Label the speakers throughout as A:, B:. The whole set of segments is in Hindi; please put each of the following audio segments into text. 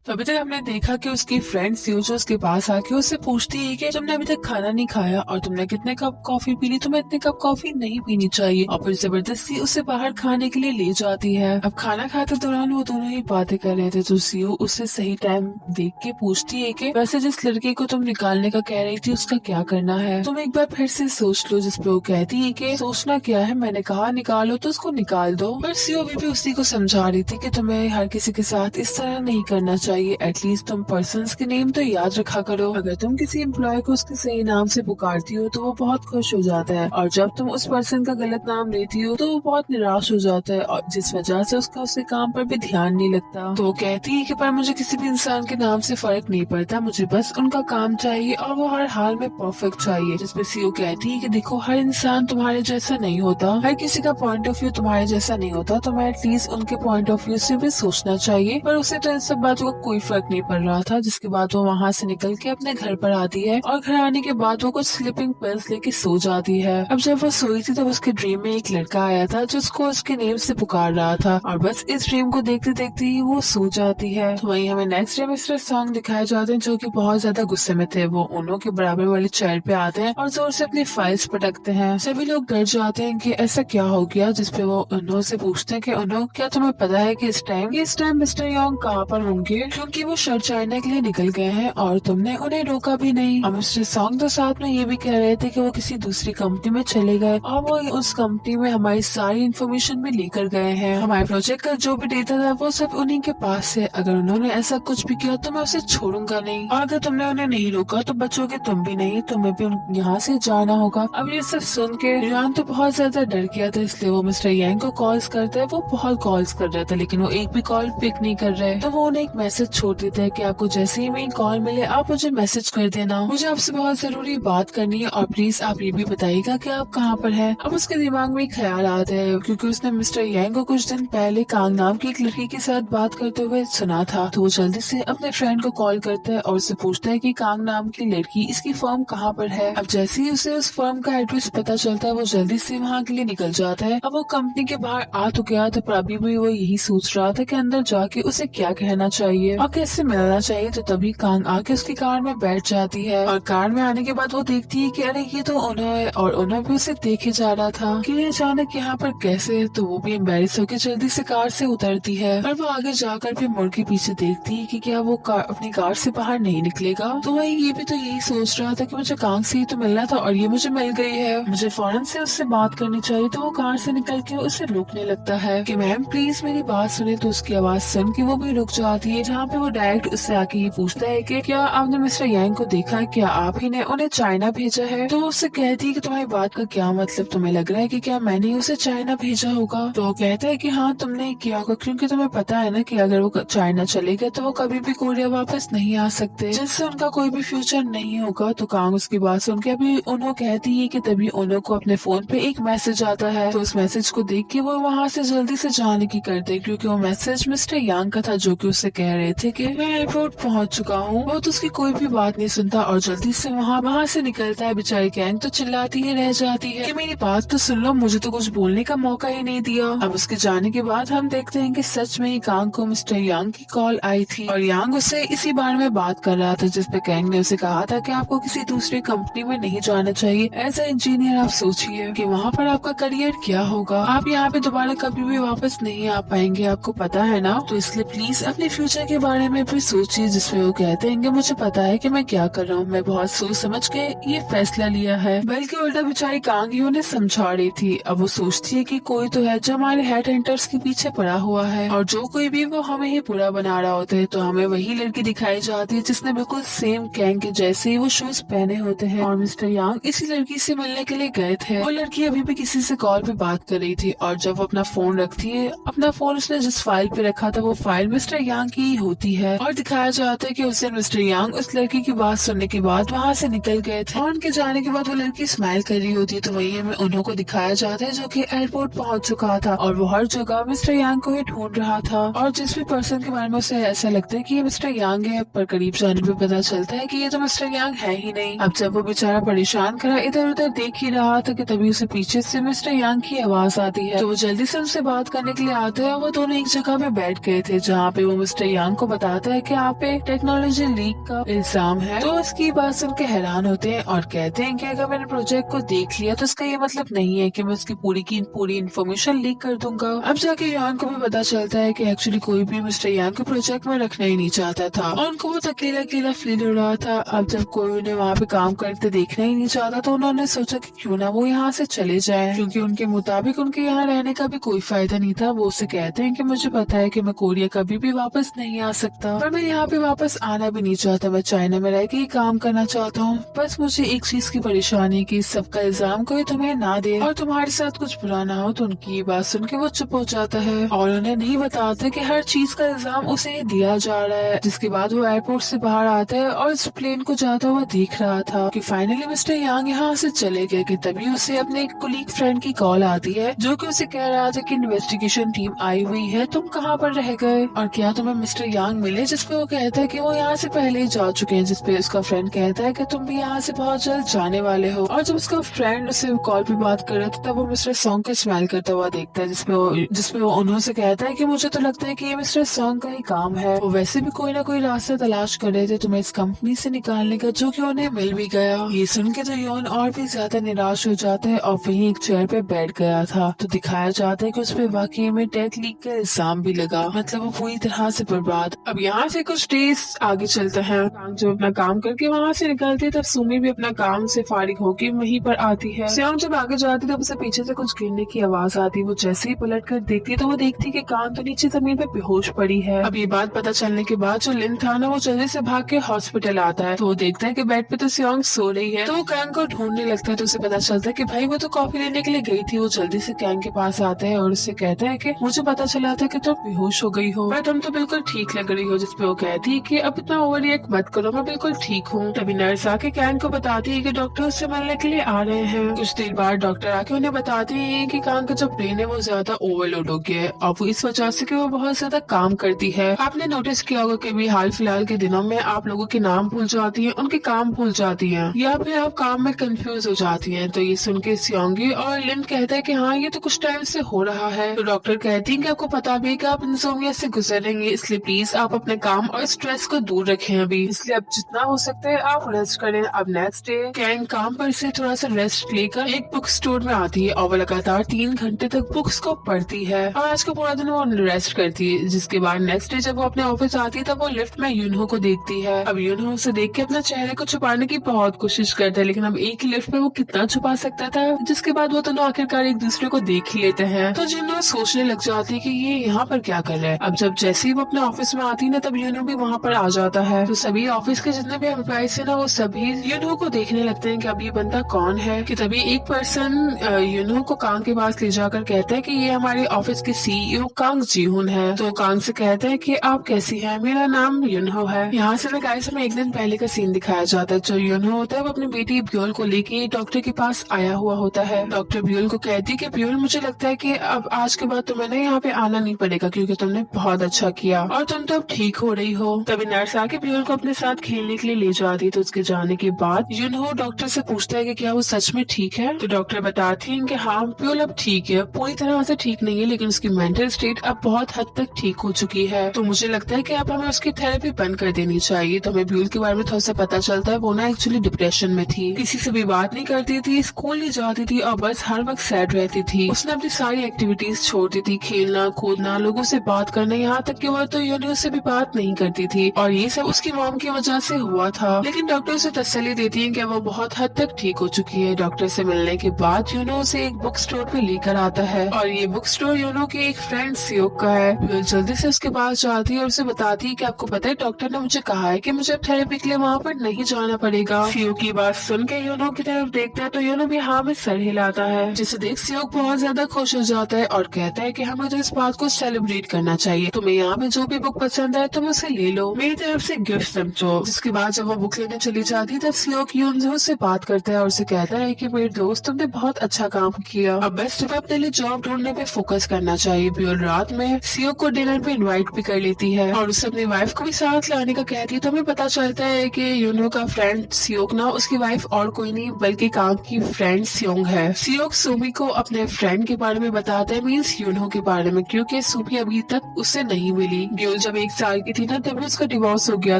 A: तो अभी तक हमने देखा कि उसकी फ्रेंड सीयू जो उसके पास आके उससे पूछती है कि तुमने अभी तक खाना नहीं खाया और तुमने कितने कप कॉफी पी ली, तुम्हें इतने कप कॉफी नहीं पीनी चाहिए, और फिर जबरदस्ती उसे बाहर खाने के लिए ले जाती है। अब खाना खाते दौरान वो दोनों ही बातें कर रहे थे, तो सीयू उससे सही टाइम देख के पूछती है कि वैसे जिस लड़के को तुम निकालने का कह रही थी उसका क्या करना है, तुम एक बार फिर से सोच लो। जिस पे वो कहती है कि सोचना क्या है, मैंने कहा निकालो तो उसको निकाल दो। पर सीयू अभी भी उसी को समझा रही थी कि तुम्हें हर किसी के साथ इस तरह नहीं करना चाहिए, एटलीस्ट तुम पर्सन्स के नेम तो याद रखा करो। अगर तुम किसी एम्प्लॉय को उसके सही नाम से पुकारती हो तो वो बहुत खुश हो जाता है, और जब तुम उस पर्सन का गलत नाम लेती हो तो वो बहुत निराश हो जाता है, और जिस वजह से उसका उसके काम पर भी ध्यान नहीं लगता। तो वो कहती है कि पर मुझे किसी भी इंसान के नाम से फर्क नहीं पड़ता, मुझे बस उनका काम चाहिए और वो हर हाल में परफेक्ट चाहिए। जिसपे सीयू कहती है कि देखो हर इंसान तुम्हारे जैसा नहीं होता, हर किसी का पॉइंट ऑफ व्यू तुम्हारे जैसा नहीं होता, तो मैं एटलीस्ट उनके पॉइंट ऑफ व्यू से भी सोचना चाहिए। पर उसे तो इन सब बातों का कोई फर्क नहीं पड़ रहा था। जिसके बाद वो वहाँ से निकल के अपने घर पर आती है, और घर आने के बाद वो कुछ स्लीपिंग पिल्स लेके सो जाती है। अब जब वो सोई थी तब उसके ड्रीम में एक लड़का आया था जो उसको उसके नेम से पुकार रहा था, और बस इस ड्रीम को देखते देखते ही वो सो जाती है। तो वहीं हमें नेक्स्ट डे मिस्टर सॉन्ग दिखाए जाते हैं जो कि बहुत ज्यादा गुस्से में थे। वो उन्हों के बराबर वाली चेयर पे आते हैं और जोर से अपनी फाइल्स पटकते हैं। सभी लोग डर जाते हैं कि ऐसा क्या हो गया, जिसपे वो उन्हों से पूछते हैं कि उन्हों क्या तुम्हें पता है कि इस टाइम मिस्टर यंग कहाँ पर होंगे, क्योंकि वो शर्ट चाइना के लिए निकल गए हैं और तुमने उन्हें रोका भी नहीं। और मिस्टर सॉन्ग तो साथ में ये भी कह रहे थे कि वो किसी दूसरी कंपनी में चले गए और वो उस कंपनी में हमारी सारी इन्फॉर्मेशन भी लेकर गए हैं। हमारे प्रोजेक्ट का जो भी डेटा था वो सब उन्हीं के पास है। अगर उन्होंने ऐसा कुछ भी किया तो मैं उसे छोड़ूंगा नहीं, और अगर तुमने उन्हें नहीं रोका तो बचोगे तुम भी नहीं, तुम्हें भी यहाँ से जाना होगा। अब ये सब सुन के रियान तो बहुत ज्यादा डर गया था, इसलिए वो मिस्टर यांग को कॉल्स करता है। वो बहुत कॉल्स कर रहा था लेकिन वो एक भी कॉल पिक नहीं कर रहे, तो वो उन्हें एक मैसेज छोड़ देता है कि आपको जैसे ही मेरी कॉल मिले आप मुझे मैसेज कर देना, मुझे आपसे बहुत जरूरी बात करनी है, और प्लीज आप ये भी बताइएगा कि आप कहाँ पर हैं। अब उसके दिमाग में एक ख्याल आता है, क्योंकि उसने मिस्टर यांग को कुछ दिन पहले कांग नाम की एक लड़की के साथ बात करते हुए सुना था। तो वो जल्दी से अपने फ्रेंड को कॉल करता है और उससे पूछता है कि कांग नाम की लड़की इसकी फर्म कहाँ पर है। अब जैसे ही उसे उस फर्म का एड्रेस पता चलता है वो जल्दी से वहाँ के लिए निकल जाता है। अब वो कंपनी के बाहर आ तो गया था, पर अभी भी वो यही सोच रहा था कि अंदर जाके उसे क्या कहना चाहिए और कैसे मिलना चाहिए। तो तभी कांग आके उसकी कार में बैठ जाती है, और कार में आने के बाद वो देखती है कि अरे ये तो उन्हों है, और उन्हों भी उसे देखे जा रहा था कि ये अचानक यहाँ पर कैसे। तो वो भी एम्बेरस होकर जल्दी से कार से उतरती है, पर वो आगे जाकर भी मुड़ के पीछे देखती है कि क्या वो अपनी कार से बाहर नहीं निकलेगा। तो वही ये भी तो यही सोच रहा था कि मुझे कांग से ही तो मिलना था और ये मुझे मिल गई है, मुझे फौरन से उससे बात करनी चाहिए। तो वो कार से निकल के उसे रोकने लगता है कि मैम प्लीज मेरी बात सुने। तो उसकी आवाज सुन के वो भी रुक जाती है, जहाँ पे वो डायरेक्ट उससे आके ये पूछता है कि क्या आपने मिस्टर यांग को देखा है, क्या आप ही ने उन्हें चाइना भेजा है। तो वो उससे कहती है कि तुम्हारी बात का क्या मतलब, तुम्हें लग रहा है कि क्या मैंने उसे चाइना भेजा होगा। तो वो कहता है कि हाँ तुमने ही किया होगा, क्योंकि तुम्हें पता है ना कि अगर वो चाइना चले गए तो वो कभी भी कोरिया वापस नहीं आ सकते, जिससे उनका कोई भी फ्यूचर नहीं होगा। तो कांग उसकी बात सुन के अभी उन्हों कहती है कि तभी उन्हों को अपने फोन पे एक मैसेज आता है। तो उस मैसेज को देख के वो वहाँ से जल्दी से जाने की करते हैं, क्योंकि वो मैसेज मिस्टर यांग का था जो कि उससे कह रहे थे कि मैं एयरपोर्ट पहुंच चुका हूँ। वो तो उसकी कोई भी बात नहीं सुनता और जल्दी से वहाँ से निकलता है। बेचारी कैंग तो चिल्लाती ही रह जाती है कि मेरी बात तो सुन लो, मुझे तो कुछ बोलने का मौका ही नहीं दिया। अब उसके जाने के बाद हम देखते हैं कि सच में ही कांग को मिस्टर यांग की कॉल आई थी, और यांग उससे इसी बारे में बात कर रहा था, जिसपे कैंग ने उसे कहा था कि आपको किसी दूसरी कंपनी में नहीं जाना चाहिए। एज ए इंजीनियर आप सोचिए कि वहाँ पर आपका करियर क्या होगा, आप यहाँ पे दोबारा कभी भी वापस नहीं आ पाएंगे, आपको पता है ना। तो इसलिए प्लीज अपने फ्यूचर के बारे में भी सोचिए। जिसमें वो कहते हैं कि मुझे पता है कि मैं क्या कर रहा हूँ, मैं बहुत सोच समझ के ये फैसला लिया है। बल्कि उल्टा बेचारी कांग ही उन्हें समझा रही थी। अब वो सोचती है कि कोई तो है जो हमारे हेड हंटर्स के पीछे पड़ा हुआ है, और जो कोई भी वो हमें ही बुरा बना रहा होता है। तो हमें वही लड़की दिखाई जाती है जिसने बिल्कुल सेम कैंग के जैसे ही वो शूज पहने होते हैं, और मिस्टर यांग इसी लड़की से मिलने के लिए गए थे। वो लड़की अभी भी किसी से कॉल पे बात कर रही थी, और जब वो अपना फोन रखती है, अपना फोन उसने जिस फाइल पे रखा था वो फाइल मिस्टर यांग की ही होती है, और दिखाया जाता है कि उस दिन मिस्टर यांग उस लड़की की बात सुनने के बाद वहाँ से निकल गए थे, और उनके जाने के बाद वो लड़की स्माइल कर रही होती है। तो वही हमें उन्हों को दिखाया जाता है जो कि एयरपोर्ट पहुंच चुका था, और वो हर जगह मिस्टर यांग को ही ढूंढ रहा था, और जिस भी पर्सन के बारे में उसे ऐसा लगता है कि ये मिस्टर यांग है, पर करीब जाने पे पता चलता है कि ये तो मिस्टर यांग है ही नहीं। अब जब वो बेचारा परेशान खड़ा इधर उधर देख ही रहा था कि तभी उसे पीछे से मिस्टर यांग की आवाज आती है। तो वो जल्दी से उनसे बात करने के लिए आते हैं, और वो दोनों एक जगह पे बैठ गए थे जहाँ पे वो मिस्टर यांग को बताता है कि आप पे टेक्नोलॉजी लीक का इल्जाम है। तो इसकी बात सुन के हैरान होते हैं और कहते हैं कि अगर मैंने प्रोजेक्ट को देख लिया तो इसका ये मतलब नहीं है कि मैं उसकी पूरी की पूरी इन्फॉर्मेशन लीक कर दूंगा। अब जाके यान को भी पता चलता है कि एक्चुअली कोई भी मिस्टर यान को प्रोजेक्ट में रखना ही नहीं चाहता था और उनको बहुत अकेला अकेला फील हो रहा था। अब जब कोई उन्हें वहाँ पे काम करते देखना ही नहीं चाहता तो उन्होंने सोचा कि क्यों ना वो यहाँ से चले जाए, क्योंकि उनके मुताबिक उनके यहाँ रहने का भी कोई फायदा नहीं था। वो उससे कहते हैं कि मुझे पता है कि मैं कोरिया कभी भी वापस नहीं आ सकता, पर मैं यहाँ पे वापस आना भी नहीं चाहता। मैं चाइना में रह के ही काम करना चाहता हूँ। बस मुझे एक चीज की परेशानी कि सबका इल्जाम कोई तुम्हें ना दे और तुम्हारे साथ कुछ बुरा ना हो। तो उनकी ये बात सुन के वो चुप हो जाता है और उन्हें नहीं बताते कि हर चीज का इल्जाम उसे ही दिया जा रहा है। जिसके बाद वो एयरपोर्ट से बाहर आता है और इस प्लेन को जाता हुआ देख रहा था कि फाइनली मिस्टर यांग यहाँ से चले गए कि तभी उसे अपने एक कुलीग फ्रेंड की कॉल आती है जो कि उसे कह रहा था कि इन्वेस्टिगेशन टीम आई हुई है, तुम कहाँ पर रह गए और क्या तुम्हें मिस्टर यांग मिले। जिसपे वो कहता है कि वो यहाँ से पहले ही जा चुके हैं। जिसपे उसका फ्रेंड कहता है कि तुम भी यहाँ से बहुत जल्द जाने वाले हो। और जब उसका फ्रेंड उसे कॉल पे बात कर रहा था तब वो मिस्टर सॉन्ग का स्माइल करता हुआ देखता है, जिसपे वो उन्होंने कहता है कि मुझे तो लगता है कि ये मिस्टर सॉन्ग का ही काम है। वो वैसे भी कोई ना कोई रास्ता तलाश कर रहे थे तुम्हें इस कंपनी से निकालने का, जो कि उन्हें मिल भी गया। ये सुन के तो योन और भी ज्यादा निराश हो जाता है और वहीं एक चेयर पे बैठ गया था। तो दिखाया जाता है कि उसपे वाकई में टेक लीक का इल्जाम भी लगा, मतलब वो पूरी तरह से बर्बाद। अब यहाँ से कुछ डेज आगे चलता है। जो अपना काम करके वहाँ से निकलती है तब सुमी भी अपना काम से फारिग होके वहीं पर आती है। श्याम जब आगे जाती है तब उसे पीछे से कुछ गिरने की आवाज आती है। वो जैसे ही पलट कर देखती है तो वो देखती है कि कान तो नीचे जमीन पे बेहोश पड़ी है। अब ये बात पता चलने के बाद जो लिन था ना वो जल्दी से भाग के हॉस्पिटल आता है। तो वो देखता है कि बेड पे तो श्याम सो रही है। तो वो कैंग को ढूंढने लगता है। तो उसे पता चलता है कि भाई वो तो कॉफी लेने के लिए गई थी। वो जल्दी से कैंग के पास आता है और उससे कहता है कि मुझे पता चला था कि तुम बेहोश हो गई हो, पर तुम तो बिल्कुल ठीक लग रही हो। जिसपे वो कहती है कि अब इतना ओवर रिएक्ट मत करो, मैं बिल्कुल ठीक हूँ। तभी नर्स आके कैंग को बताती है कि डॉक्टर उससे मिलने के लिए आ रहे हैं। कुछ देर बाद डॉक्टर आके उन्हें बताते हैं कि कैंग का जो ब्रेन है वो ज्यादा ओवरलोड हो गया है और वो इस वजह से कि वो बहुत ज्यादा काम करती है। आपने नोटिस किया होगा कि भी हाल फिलहाल के दिनों में आप लोगों के नाम भूल जाती है, उनके काम भूल जाती है या फिर आप काम में कंफ्यूज हो जाती है। तो ये सुन के सियोंगी और लिन कहता है कि हाँ ये तो कुछ टाइम से हो रहा है। तो डॉक्टर कहती है कि आपको पता भी है कि आप इंसोमिया से गुजरेंगे, इसलिए प्लीज आप अपने काम और स्ट्रेस को दूर रखें अभी, इसलिए अब जितना हो सकता है आप रेस्ट करें। अब नेक्स्ट डे कैंग काम पर से थोड़ा सा रेस्ट लेकर एक बुक स्टोर में आती है और वो लगातार 3 घंटे तक बुक्स को पढ़ती है और आज का पूरा दिन वो रेस्ट करती है। जिसके बाद नेक्स्ट डे जब वो अपने ऑफिस आती है तब वो लिफ्ट में यूनहो को देखती है। अब यूनहो उसे देख के अपने चेहरे को छुपाने की बहुत कोशिश करता है, लेकिन अब एक ही लिफ्ट में वो कितना छुपा सकता था। जिसके बाद वो दोनों आखिरकार एक दूसरे को देख ही लेते हैं। तो जिन्हों सोचने लग जाती है कि ये यहाँ पर क्या कर रहा है। अब जब जैसे ही वो अपने ऑफिस में आती है ना तब यूनहो भी वहाँ पर आ जाता है। तो सभी ऑफिस के जितने भी एम्प्लॉइज है ना वो सभी यूनहो को देखने लगते हैं कि अब ये बंदा कौन है। कि तभी एक पर्सन यूनहो को कांग के पास ले जाकर कहता है कि ये हमारे ऑफिस के सीईओ कांग जीहुन है। तो कांग से कहता है कि आप कैसी हैं, मेरा नाम यूनहो है। यहाँ से ना गाइस हमें एक दिन पहले का सीन दिखाया जाता है। जो यूनहो होता है वो अपनी बेटी ब्यूल को लेके डॉक्टर के पास आया हुआ होता है। डॉक्टर ब्यूल को कहती है कि ब्यूल मुझे लगता है कि अब आज के बाद तुम्हें ना यहाँ पे आना नहीं पड़ेगा क्योंकि तुमने बहुत अच्छा किया और तुम तो अब ठीक हो रही हो। तभी नर्स आके ब्यूल को अपने साथ खेलने के लिए ले जाती है। तो उसके जाने के बाद यूनहो डॉक्टर से पूछता है कि क्या वो सच में ठीक है। तो डॉक्टर बताती है कि हाँ ब्यूल अब ठीक है, पूरी तरह से ठीक नहीं है लेकिन उसकी मेंटल स्टेट अब बहुत हद तक ठीक हो चुकी है। तो मुझे लगता है कि अब हमें उसकी थेरेपी बंद कर देनी चाहिए। तो हमें ब्यूल के बारे में थोड़ा सा पता चलता है। वो ना एक्चुअली डिप्रेशन में थी, किसी से भी बात नहीं करती थी, स्कूल नहीं जाती थी और बस हर वक्त सैड रहती थी। उसने अपनी सारी एक्टिविटीज छोड़ दी थी, खेलना कूदना, लोगों से बात करना, यहाँ तक कि वो तो यूनियो से भी बात नहीं करती थी और ये सब उसकी मॉम की वजह से हुआ था। लेकिन डॉक्टर उसे तसल्ली देती है कि वो बहुत हद तक ठीक हो चुकी है। डॉक्टर से मिलने के बाद यूनो उसे एक बुक स्टोर पे लेकर आता है और ये बुक स्टोर यूनो के एक फ्रेंड सियोक का है। वो जल्दी से उसके पास जाती है और उसे बताती है कि आपको पता है डॉक्टर ने मुझे कहा है कि मुझे अब थेरेपी के लिए वहाँ पर नहीं जाना पड़ेगा। सियोक की बात सुन के यूनो की तरफ देखता है तो यूनो भी हाँ में सर हिलाता है, जिसे देख सियोक बहुत ज्यादा खुश हो जाता है और कहता है कि हमें तो इस बात को सेलिब्रेट करना चाहिए। तुम्हें यहाँ पे जो भी बुक पसंद है तुम उसे ले लो, मेरी तरफ से गिफ्ट समझो। जिसके बाद जब वो बुक लेने चली जाती है तब सियोक यूनो से बात करता है और उसे कहता है कि मेरे दोस्त तुमने बहुत अच्छा काम किया, अब बस तुम्हें अपने लिए जॉब ढूंढने पे फोकस करना चाहिए। ब्यूल रात में सियोक को डिनर पे इनवाइट भी कर लेती है और उससे अपनी वाइफ को भी साथ लाने का कहती है। तो हमें पता चलता है कि यूनो का फ्रेंड सियोक ना उसकी वाइफ और कोई नहीं बल्कि कांग की फ्रेंड सियोंग है। सियोक सुमी को अपने फ्रेंड के बारे में बताता है, मीन्स यूनो के बारे में, क्योंकि सुमी अभी तक उससे नहीं मिली। ब्यूल जब 1 साल की थी ना तभी उसका डिवोर्स हो गया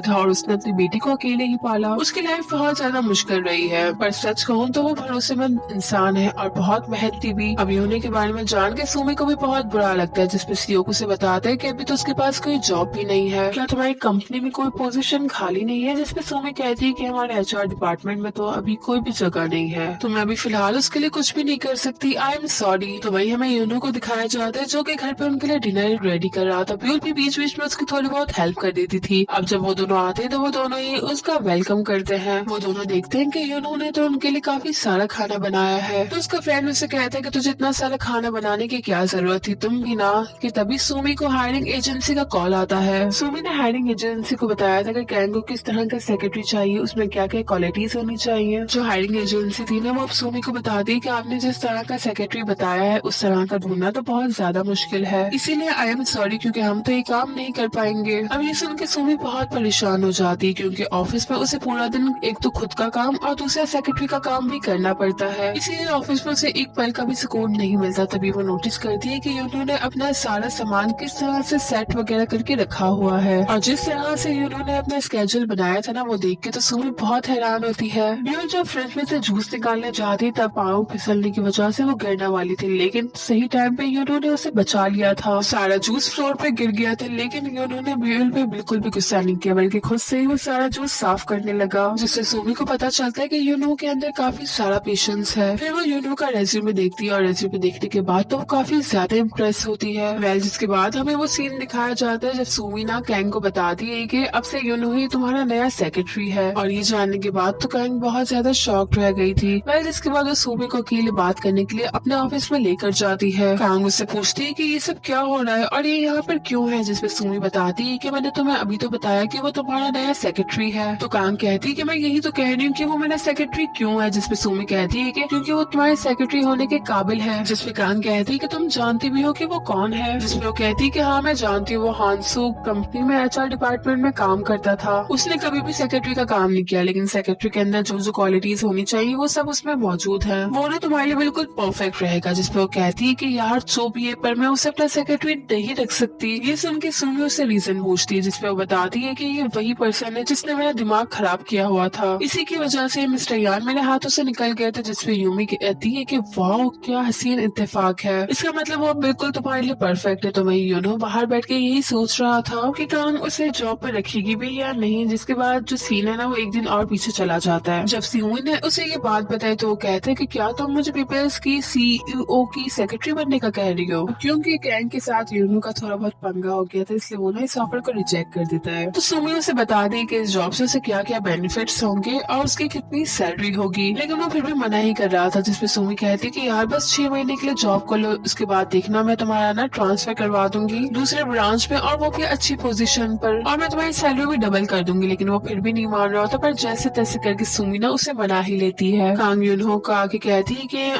A: था और उसने अपनी बेटी को अकेले ही पाला। उसकी लाइफ बहुत ज्यादा मुश्किल रही है, पर सच कहूँ तो वो भरोसेमंद इंसान है और बहुत मेहनती भी। अभी होने के बारे में जान के सुमी को भी बहुत बुरा लगता है, जिसपे सीईओ को उसे बताता है कि अभी तो उसके पास कोई जॉब भी नहीं है। क्या तुम्हारी कंपनी में कोई पोजीशन खाली नहीं है? जिसपे सुमी कहती है कि हमारे एचआर डिपार्टमेंट में तो अभी कोई भी जगह नहीं है, तो मैं अभी फिलहाल उसके लिए कुछ भी नहीं कर सकती। I am sorry. तो वही हमें यूनो को दिखाया जाता है जो कि घर पे उनके लिए डिनर रेडी कर रहा था। ब्यूल भी बीच बीच में उसकी थोड़ी बहुत हेल्प कर देती थी। अब जब वो दोनों आते हैं तो वो दोनों ही उसका वेलकम करते हैं। वो दोनों देखते हैं कि यूनो ने तो उनके लिए काफी सारा खाना बनाया है, तो उसका फ्रेंड उसे कहता है कि तुझे इतना सारा खाना बनाने की क्या जरूरत थी, तुम भी ना। कि तभी सुमी को हायरिंग एजेंसी का कॉल आता है। सुमी ने हायरिंग एजेंसी को बताया था कि कैंग को किस तरह का सेक्रेटरी चाहिए, उसमें क्या क्या क्वालिटीज होनी चाहिए। जो हायरिंग एजेंसी थी ना वो अब सुमी को बता दी कि आपने जिस तरह का सेक्रेटरी बताया है उस तरह का ढूंढना तो बहुत ज्यादा मुश्किल है, इसीलिए आई एम सॉरी क्योंकि हम तो ये काम नहीं कर पाएंगे। अब ये सुन के सुमी बहुत परेशान हो जाती है क्योंकि ऑफिस में उसे पूरा दिन एक तो खुद का काम और दूसरा सेक्रेटरी का काम भी करना पड़ता है, इसीलिए ऑफिस में उसे एक पल का भी सुकून नहीं मिलता। तभी वो नोटिस करती है कि उन्होंने अपना सारा सामान किस तरह से सेट वगैरह करके रखा हुआ है और जिस तरह से उन्होंने अपना स्केड्यूल बनाया था ना वो देख के तो सुमी बहुत हैरान होती है। ब्यूल जब फ्रिज में से जूस निकालने जाती तब पाँव फिसलने की वजह से वो गिरने वाली थी, लेकिन सही टाइम पे उन्होंने उसे बचा लिया था। सारा जूस फ्लोर पे गिर गया था, लेकिन उन्होंने ब्यूल पे बिल्कुल भी गुस्सा नहीं किया बल्कि खुद से ही वो सारा जूस साफ करने लगा, जिससे सुमी को पता चलता है कि यूनो के अंदर काफी सारा पेशेंस है। फिर वो यूनो का रेज्यूमे देखती है और रेज्यूमे देखने के बाद तो वो काफी ज्यादा इम्प्रेस होती है। वेल जिसके बाद हमें वो सीन दिखाया जाता है जब सुमी ना कैंग को बताती है कि अब से यूनो ही तुम्हारा नया सेक्रेटरी है, और ये जानने के बाद तो कैंग बहुत ज्यादा शॉक्ड रह गई थी। वेल जिसके बाद वो सुमी को अकेले बात करने के लिए अपने ऑफिस में लेकर जाती है। कैंग उससे पूछती है कि ये सब क्या हो रहा है और ये यहाँ पर क्यों है, जिसपे सुमी बताती है कि मैंने तुम्हें अभी तो बताया कि वो तुम्हारा नया सेक्रेटरी है। तो कैंग कहती है कि मैं यही तो कह रही हूँ कि वो मेरा सेक्रेटरी क्यों है, जिसपे सुमी कहती है कि क्योंकि वो तुम्हारे सेक्रेटरी होने के काबिल है। जिसपे कैंग कहती है कि तुम जानती भी हो कि वो कौन है, जिसपे वो कहती है कि हाँ मैं जानती हूँ, वो हांसू कंपनी में एचआर डिपार्टमेंट में काम करता था। उसने कभी भी सेक्रेटरी का काम नहीं किया, लेकिन सेक्रेटरी के अंदर जो जो क्वालिटीज होनी चाहिए वो सब उसमें मौजूद है, वो ना तुम्हारे लिए बिल्कुल परफेक्ट रहेगा। जिसपे वो कहती है कि यार जो भी है पर मैं उसे अपना सेक्रेटरी नहीं रख सकती। ये सुन के सुमी उससे रीजन पूछती है, जिसपे वो बताती है कि ये वही पर्सन है जिसने मेरा दिमाग खराब किया हुआ था, इसी की वजह से मिस्टर यान मेरे हाथों से निकल गया था। जिसपे यूमी कहती है कि वाह क्या हसीन इत्तेफाक है, इसका मतलब वो बिल्कुल तुम्हारे लिए परफेक्ट है। तो मैं यूनो बाहर बैठ के यही सोच रहा था कि कैंग उसे जॉब पर रखेगी भी या नहीं। जिसके बाद जो सीन है ना वो एक दिन और पीछे चला जाता है। जब सीओ ने उसे ये बात बताई तो वो कहते हैं कि क्या तुम मुझे पीपल्स की सीईओ की सेक्रेटरी बनने का कह रही हो, क्योंकि कैंग के साथ यूनो का थोड़ा बहुत पंगा हो गया था, इसलिए वो ना इस ऑफर को रिजेक्ट कर देता है। तो सुमी उसे बता दी कि इस जॉब से उसे क्या क्या बेनिफिट्स होंगे और उसकी कितनी सैलरी होगी, लेकिन वो फिर भी मना ही कर रहा था। जिसपे सुमी कहती है कि यार बस 6 महीने के लिए जॉब कर लो, उसके बाद देखना मैं तुम्हारा ना ट्रांसफर करवा दूंगी दूसरे ब्रांच में और वो भी अच्छी पोजीशन पर, और मैं तुम्हारी सैलरी भी डबल कर दूंगी। लेकिन वो फिर भी नहीं मान रहा होता, पर जैसे तैसे करके सुमी ना उसे मना ही लेती है। कांग यूनहो को आके कहती है कि